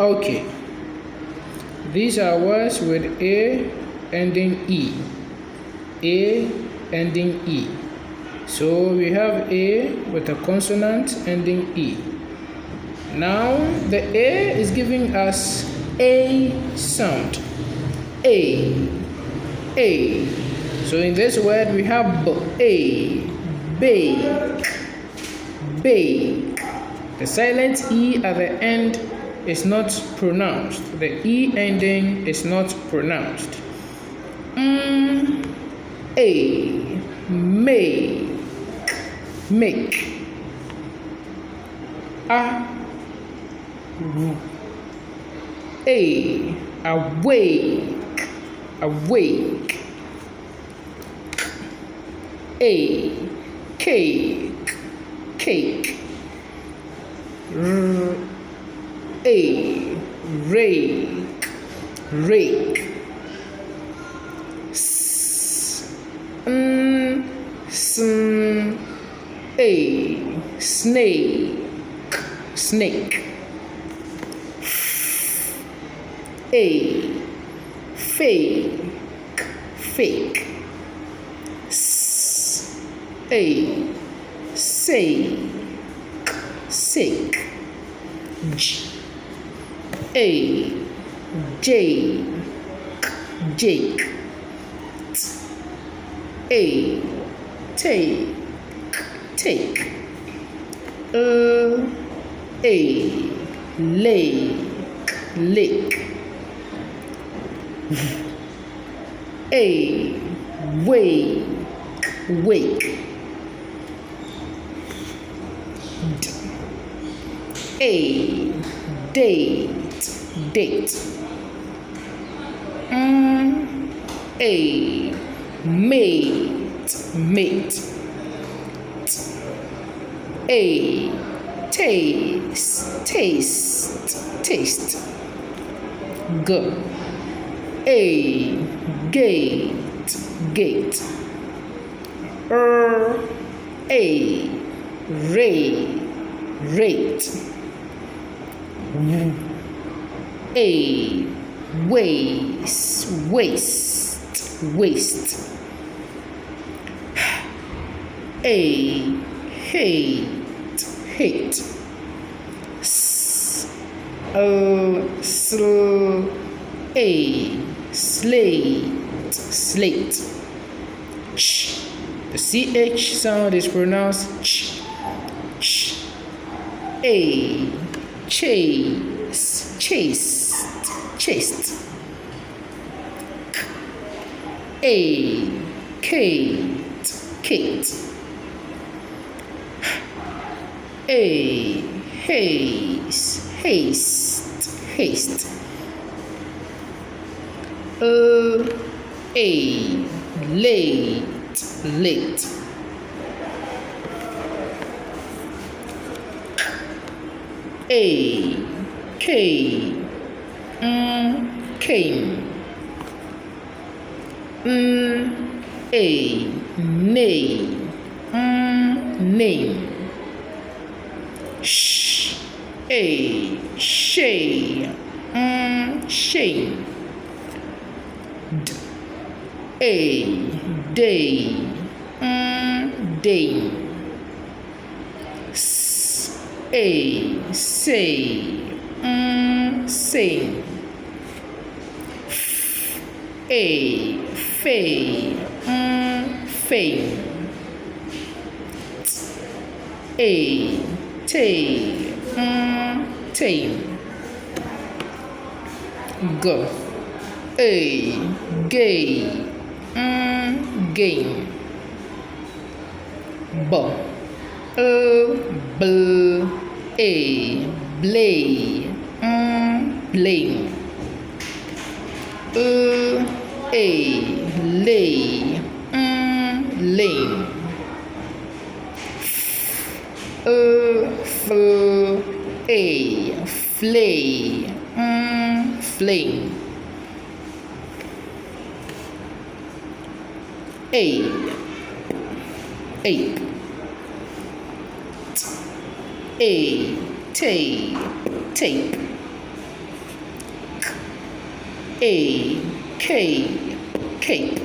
Okay, these are words with A ending E. A ending E. So we have A with a consonant ending E. Now the A is giving us A sound. A. A. So in this word we have B. A. Bake. Bake. The silent E at the end is not pronounced. The E ending is not pronounced. A. Make. Make. A. A. Awake. Awake. A. Cake. Cake. A. Rake. Rake. A. Snake. Snake. A. Fake. Fake. A. Sake. Sake. A. Jake. Jake. A. Take. Take. A. Lake. Lake. A. Wake. Wake. A. Date. Date. A. Mate. Mate. A. Taste. Taste. Taste. G. A. Gate. Gate. A. Rate. Rate. A. Waste. Waste. Waste. A. Hate. Hate. A. Slate. Slate. Ch. The CH sound is pronounced ch. Ch. A. Chase. Chased. Chased. A. Kate. Kate. A. Haste. Haste. Haste. A. Late. Late. A. Came. Came. A. Name. Name. A. Shame. Shame. A. Day. Day. A. Say. Say. A. Fay. Fame. A. Tame. Tame. G. A. Gay. Game. B. B. A. Blay. Blame. A. Lay. Lame. A. Flay. Flame. A. Ape. A. Tape. Tape. A, cape, cape.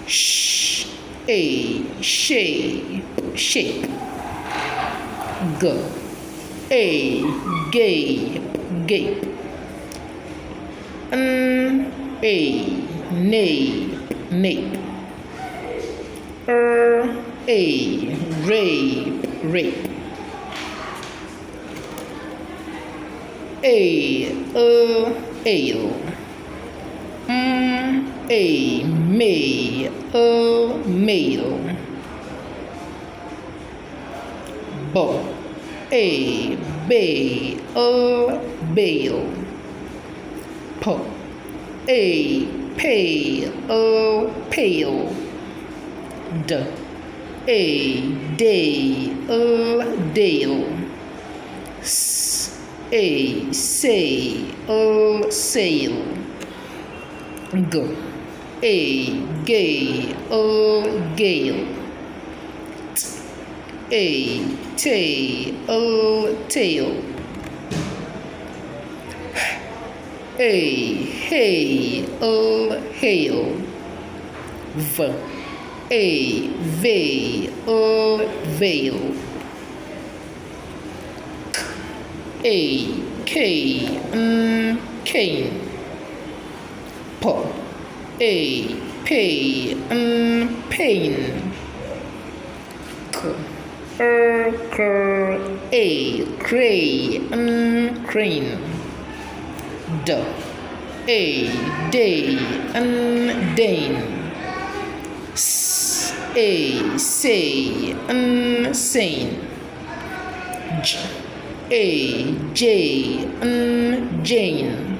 Sh, a, shape, shape. G, a, gape, gape. N, a, nape, nape. A, rape, rape. Ale, a, male, male. A, bail, bail. A, pale, pale. A, dale, dale. A, sail, sail. A, gale, gale. A, tail, tail. A, hail, hail. A, veil, veil. A, cane, cane. A, pain, pain. A, crane, crane. A, day, dane. A, say, sane. A, J, Jane.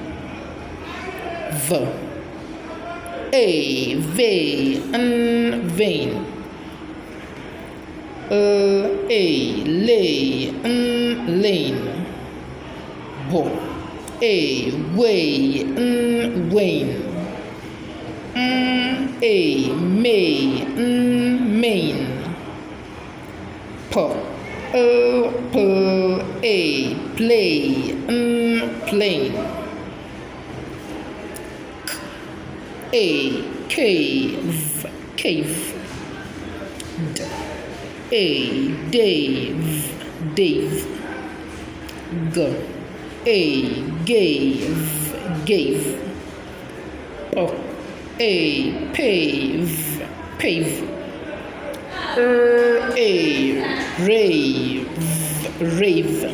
A, vain. A, lay, lane. A, way, wane. A, may, main. A, play, plain. A, cave, cave. A, dave, dave. A, gave, gave. A, pave, pave. A, rave, rave.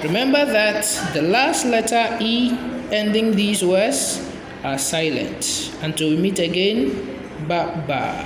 Remember that the last letter E ending these words are silent. Until we meet again, bye bye.